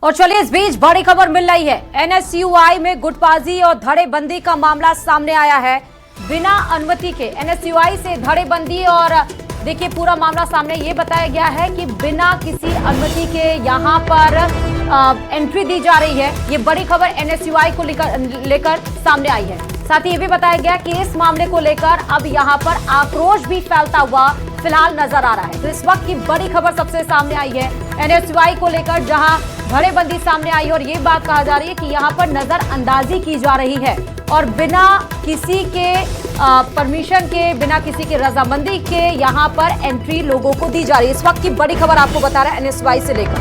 और चलिए इस बीच बड़ी खबर मिल रही है। एनएसयूआई में गुटबाजी और धड़ेबंदी का मामला सामने आया है। बिना अनुमति के एनएसयूआई से धड़ेबंदी और देखिए पूरा मामला सामने ये बताया गया है कि बिना किसी अनुमति के यहाँ पर एंट्री दी जा रही है। ये बड़ी खबर एनएसयूआई को लेकर सामने आई है। साथ ही ये भी बताया गया कि इस मामले को लेकर अब यहाँ पर आक्रोश भी फैलता हुआ फिलहाल नजर आ रहा है। तो इस वक्त की बड़ी खबर सबसे सामने आई है एनएसयूआई को लेकर, जहां धड़ेबंदी सामने आई और ये बात कहा जा रही है कि यहाँ पर नजरअंदाजी की जा रही है और बिना किसी के परमिशन के, बिना किसी के रजामंदी के यहाँ पर एंट्री लोगों को दी जा रही है। इस वक्त की बड़ी खबर आपको बता रहा है एनएसयूआई से लेकर।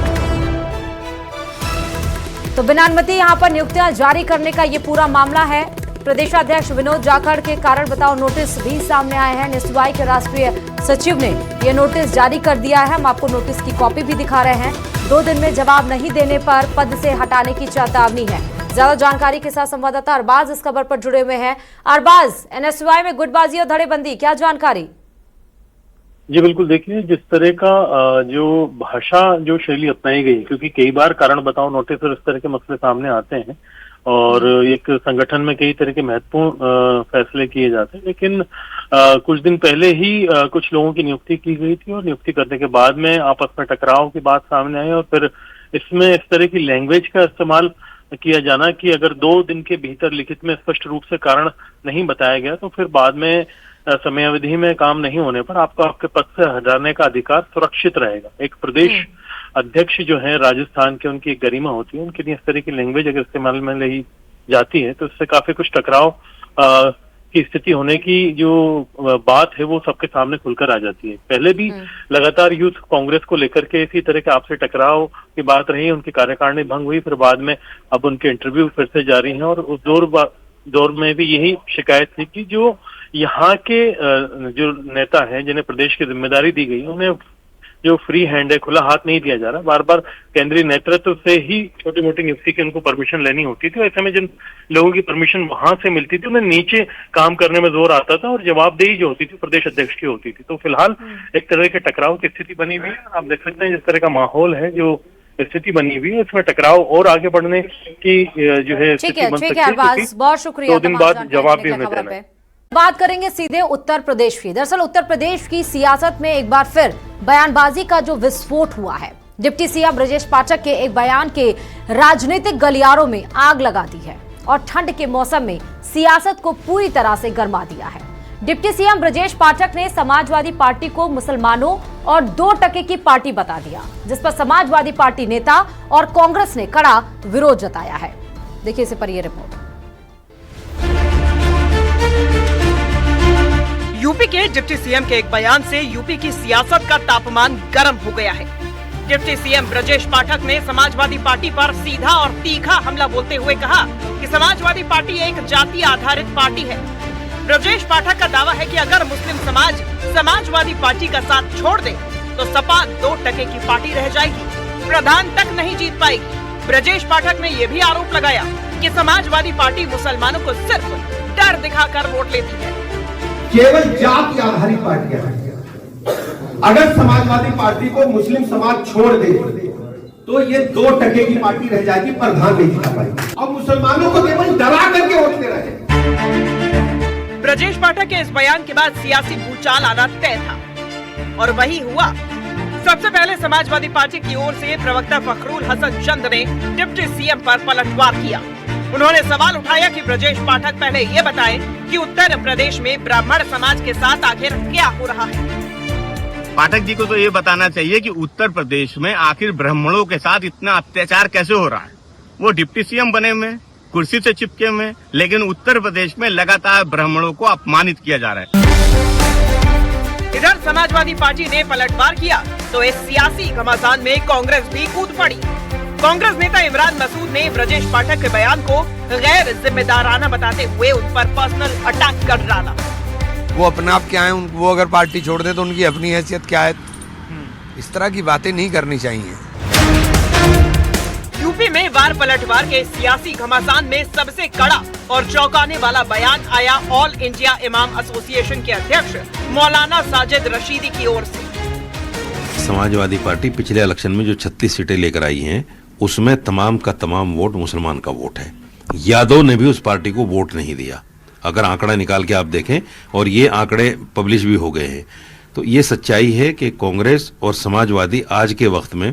तो बिना अनुमति यहाँ पर नियुक्तियां जारी करने का ये पूरा मामला है। प्रदेशाध्यक्ष विनोद जाखड़ के कारण बताओ नोटिस भी सामने आए हैं। एनएसयूआई के राष्ट्रीय सचिव ने ये नोटिस जारी कर दिया है। हम आपको नोटिस की कॉपी भी दिखा रहे हैं। 2 दिन में जवाब नहीं देने पर पद से हटाने की चेतावनी है। ज्यादा जानकारी के साथ संवाददाता अरबाज इस खबर पर जुड़े हुए हैं। अरबाज, एनएसयूआई में गुटबाजी और धड़ेबंदी, क्या जानकारी? जी बिल्कुल, देखिए जिस तरह का जो भाषा जो शैली अपनाई गई, क्योंकि कई बार कारण बताओ नोटिस और इस तरह के मसले सामने आते हैं और एक संगठन में कई तरह के महत्वपूर्ण फैसले किए जाते हैं, लेकिन कुछ दिन पहले ही कुछ लोगों की नियुक्ति की गई थी और नियुक्ति करने के बाद में आपस में टकराव की बात सामने आई और फिर इसमें इस तरह की लैंग्वेज का इस्तेमाल किया जाना कि अगर 2 दिन के भीतर लिखित में स्पष्ट रूप से कारण नहीं बताया गया तो फिर बाद में समयावधि में काम नहीं होने पर आपको आपके पद से हटाने का अधिकार सुरक्षित रहेगा। एक प्रदेश अध्यक्ष जो है राजस्थान के, उनकी एक गरिमा होती है, उनके लिए इस तरह की लैंग्वेज अगर इस्तेमाल में ली जाती है तो इससे काफी कुछ टकराव की स्थिति होने की जो बात है वो सबके सामने खुलकर आ जाती है। पहले भी लगातार यूथ कांग्रेस को लेकर के इसी तरह के आपसे टकराव की बात रही, उनकी कार्यकारिणी भंग हुई, फिर बाद में अब उनके इंटरव्यू फिर से जारी हैं और उस दौर में भी यही शिकायत थी कि जो यहाँ के जो नेता हैं जिन्हें प्रदेश की जिम्मेदारी दी गई, उन्हें जो फ्री हैंड है, खुला हाथ नहीं दिया जा रहा। बार बार केंद्रीय नेतृत्व से ही छोटी मोटी नियुक्ति की उनको परमिशन लेनी होती थी। ऐसे में जिन लोगों की परमिशन वहां से मिलती थी उन्हें नीचे काम करने में जोर आता था और जवाबदेही जो होती थी प्रदेश अध्यक्ष की होती थी। तो फिलहाल एक तरह के टकराव की स्थिति बनी हुई है। आप देख सकते हैं जिस तरह का माहौल है, जो स्थिति बनी हुई है, इसमें टकराव और आगे बढ़ने की जो है स्थिति बन सकती है। बहुत शुक्रिया। 2 दिन बाद जवाब भी हमें देना है। बात करेंगे सीधे उत्तर प्रदेश की। दरअसल उत्तर प्रदेश की सियासत में एक बार फिर बयानबाजी का जो विस्फोट हुआ है, डिप्टी सीएम ब्रजेश पाठक के एक बयान के राजनीतिक गलियारों में आग लगा दी है और ठंड के मौसम में सियासत को पूरी तरह से गरमा दिया है। डिप्टी सीएम ब्रजेश पाठक ने समाजवादी पार्टी को मुसलमानों और 2% की पार्टी बता दिया, जिस पर समाजवादी पार्टी नेता और कांग्रेस ने कड़ा विरोध जताया है। देखिए इस पर यह रिपोर्ट। यूपी के डिप्टी सीएम के एक बयान से यूपी की सियासत का तापमान गर्म हो गया है। डिप्टी सीएम ब्रजेश पाठक ने समाजवादी पार्टी पर सीधा और तीखा हमला बोलते हुए कहा कि समाजवादी पार्टी एक जाति आधारित पार्टी है। ब्रजेश पाठक का दावा है कि अगर मुस्लिम समाज समाजवादी पार्टी का साथ छोड़ दे तो सपा 2% की पार्टी रह जाएगी, प्रधान तक नहीं जीत पाएगी। ब्रजेश पाठक ने यह भी आरोप लगाया कि समाजवादी पार्टी मुसलमानों को सिर्फ डर दिखाकर वोट लेती है। केवल जाति आधारित पार्टियां हैं। अगर समाजवादी पार्टी को मुस्लिम समाज छोड़ दे तो ये 2% की पार्टी रह जाएगी, प्रधान नहीं जिता पाएगी। अब मुसलमानों को केवल डरा करके वोट दे रहे हैं। ब्रजेश पाठक के इस बयान के बाद सियासी भूचाल आना तय था और वही हुआ। सबसे पहले समाजवादी पार्टी की ओर से प्रवक्ता फखरुल हसन चंद ने डिप्टी सीएम पर पलटवार किया। उन्होंने सवाल उठाया कि ब्रजेश पाठक पहले ये बताएं कि उत्तर प्रदेश में ब्राह्मण समाज के साथ आखिर क्या हो रहा है। पाठक जी को तो ये बताना चाहिए कि उत्तर प्रदेश में आखिर ब्राह्मणों के साथ इतना अत्याचार कैसे हो रहा है। वो डिप्टी सीएम बने हुए, कुर्सी से चिपके हुए, लेकिन उत्तर प्रदेश में लगातार ब्राह्मणों को अपमानित किया जा रहा है। इधर समाजवादी पार्टी ने पलटवार किया तो इस सियासी घमासान में कांग्रेस भी कूद पड़ी। कांग्रेस नेता इमरान मसूद ने ब्रजेश पाठक के बयान को गैर जिम्मेदाराना बताते हुए उन पर पर्सनल अटैक कर डाला। वो अपने आप क्या है, वो अगर पार्टी छोड़ दे तो उनकी अपनी हैसियत क्या है। इस तरह की बातें नहीं करनी चाहिए। यूपी में वार पलटवार के सियासी घमासान में सबसे कड़ा और चौंकाने वाला बयान आया ऑल इंडिया इमाम एसोसिएशन के अध्यक्ष मौलाना साजिद रशीदी की ओर से। समाजवादी पार्टी पिछले इलेक्शन में जो 36 सीटें लेकर आई हैं उसमें तमाम का तमाम वोट मुसलमान का वोट है। यादव ने भी उस पार्टी को वोट नहीं दिया, अगर आंकड़ा निकाल के आप देखें, और ये आंकड़े पब्लिश भी हो गए हैं। तो ये सच्चाई है कि कांग्रेस और समाजवादी आज के वक्त में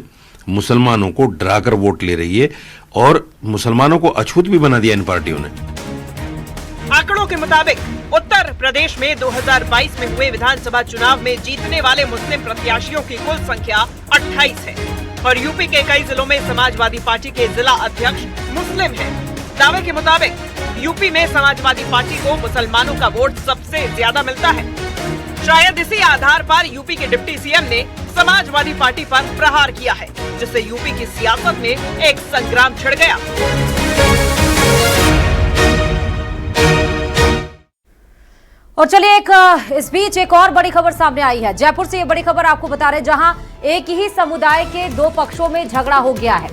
मुसलमानों को डराकर वोट ले रही है और मुसलमानों को अछूत भी बना दिया इन पार्टियों ने। आंकड़ों के मुताबिक उत्तर प्रदेश में 2022 में हुए विधानसभा चुनाव में जीतने वाले मुस्लिम प्रत्याशियों की कुल संख्या 28 है और यूपी के कई जिलों में समाजवादी पार्टी के जिला अध्यक्ष मुस्लिम हैं। दावे के मुताबिक यूपी में समाजवादी पार्टी को मुसलमानों का वोट सबसे ज्यादा मिलता है। शायद इसी आधार पर यूपी के डिप्टी सीएम ने समाजवादी पार्टी पर प्रहार किया है, जिससे यूपी की सियासत में एक संग्राम छिड़ गया। और चलिए इस बीच एक और बड़ी खबर सामने आई है। जयपुर से ये बड़ी खबर आपको बता रहे, जहां एक ही समुदाय के दो पक्षों में झगड़ा हो गया है।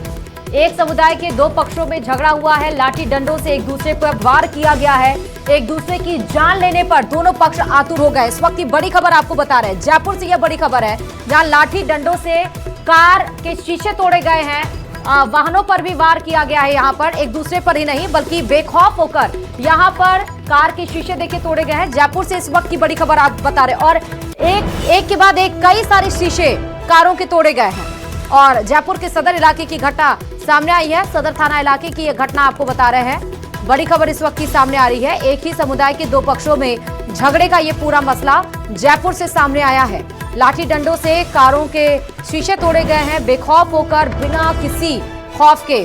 एक समुदाय के दो पक्षों में झगड़ा हुआ है, लाठी डंडों से एक दूसरे पर वार किया गया है। एक दूसरे की जान लेने पर दोनों पक्ष आतुर हो गए। इस वक्त की बड़ी खबर आपको बता रहे हैं, जयपुर से यह बड़ी खबर है, जहां लाठी डंडों से कार के शीशे तोड़े गए हैं, वाहनों पर भी वार किया गया है। यहाँ पर एक दूसरे पर ही नहीं बल्कि बेखौफ होकर यहाँ पर कार के शीशे देखे तोड़े गए हैं। जयपुर से इस वक्त की बड़ी खबर आप बता रहे हैं और एक के बाद एक कई सारे शीशे कारों के तोड़े गए हैं। और जयपुर के सदर इलाके की घटना सामने आई है। सदर थाना इलाके की यह घटना आपको बता रहे हैं। बड़ी खबर इस वक्त की सामने आ रही है। एक ही समुदाय के दो पक्षों में झगड़े का ये पूरा मसला जयपुर से सामने आया है। लाठी डंडों से कारों के शीशे तोड़े गए हैं। बेखौफ होकर बिना किसी खौफ के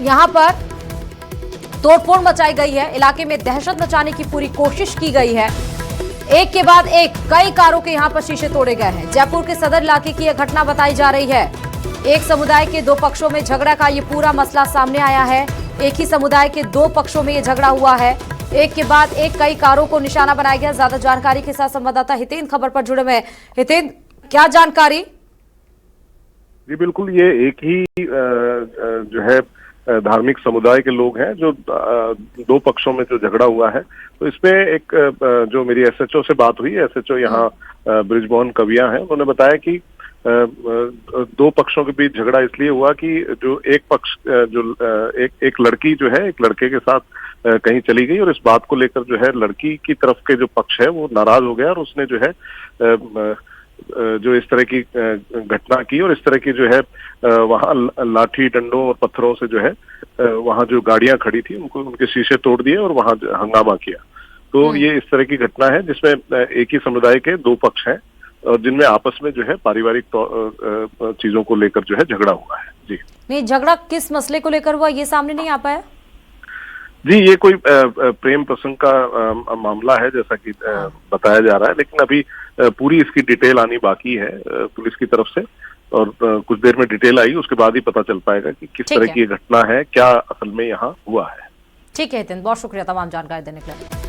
यहाँ पर तोड़फोड़ मचाई गई है। इलाके में दहशत मचाने की पूरी कोशिश की गई है। एक के बाद एक कई कारों के यहाँ पर शीशे तोड़े गए हैं। जयपुर के सदर इलाके की यह घटना बताई जा रही है। एक समुदाय के दो पक्षों में झगड़ा का ये पूरा मसला सामने आया है। एक ही समुदाय के दो पक्षों में ये झगड़ा हुआ है। एक के बाद एक कई कारों को निशाना बनाया गया। ज्यादा जानकारी के साथ संवाददाता हितेन खबर पर जुड़े हुए हैं। हितेन, क्या जानकारी? जी बिल्कुल, ये एक ही जो है धार्मिक समुदाय के लोग हैं जो दो पक्षों में जो झगड़ा हुआ है। तो इसमें एक जो मेरी एसएचओ से बात हुई, एसएचओ यहाँ ब्रिजमोहन कविया हैं, उन्होंने बताया कि दो पक्षों के बीच झगड़ा इसलिए हुआ कि जो एक पक्ष जो एक लड़की जो है एक लड़के के साथ कहीं चली गई और इस बात को लेकर जो है लड़की की तरफ के जो पक्ष है वो नाराज हो गया और उसने जो है जो इस तरह की घटना की और इस तरह की जो है वहाँ लाठी डंडों और पत्थरों से जो है वहाँ जो गाड़ियां खड़ी थी उनको उनके शीशे तोड़ दिए और वहाँ हंगामा किया। तो ये इस तरह की घटना है जिसमें एक ही समुदाय के दो पक्ष हैं और जिनमें आपस में जो है पारिवारिक चीजों को लेकर जो है झगड़ा हुआ है। जी नहीं, झगड़ा किस मसले को लेकर हुआ ये सामने नहीं आ पाया? जी, ये कोई प्रेम प्रसंग का मामला है जैसा कि बताया जा रहा है, लेकिन अभी पूरी इसकी डिटेल आनी बाकी है पुलिस की तरफ से और कुछ देर में डिटेल आई उसके बाद ही पता चल पाएगा कि किस तरह की घटना है, क्या असल में यहाँ हुआ है। ठीक है हितेन, बहुत शुक्रिया तमाम जानकारी देने के लिए।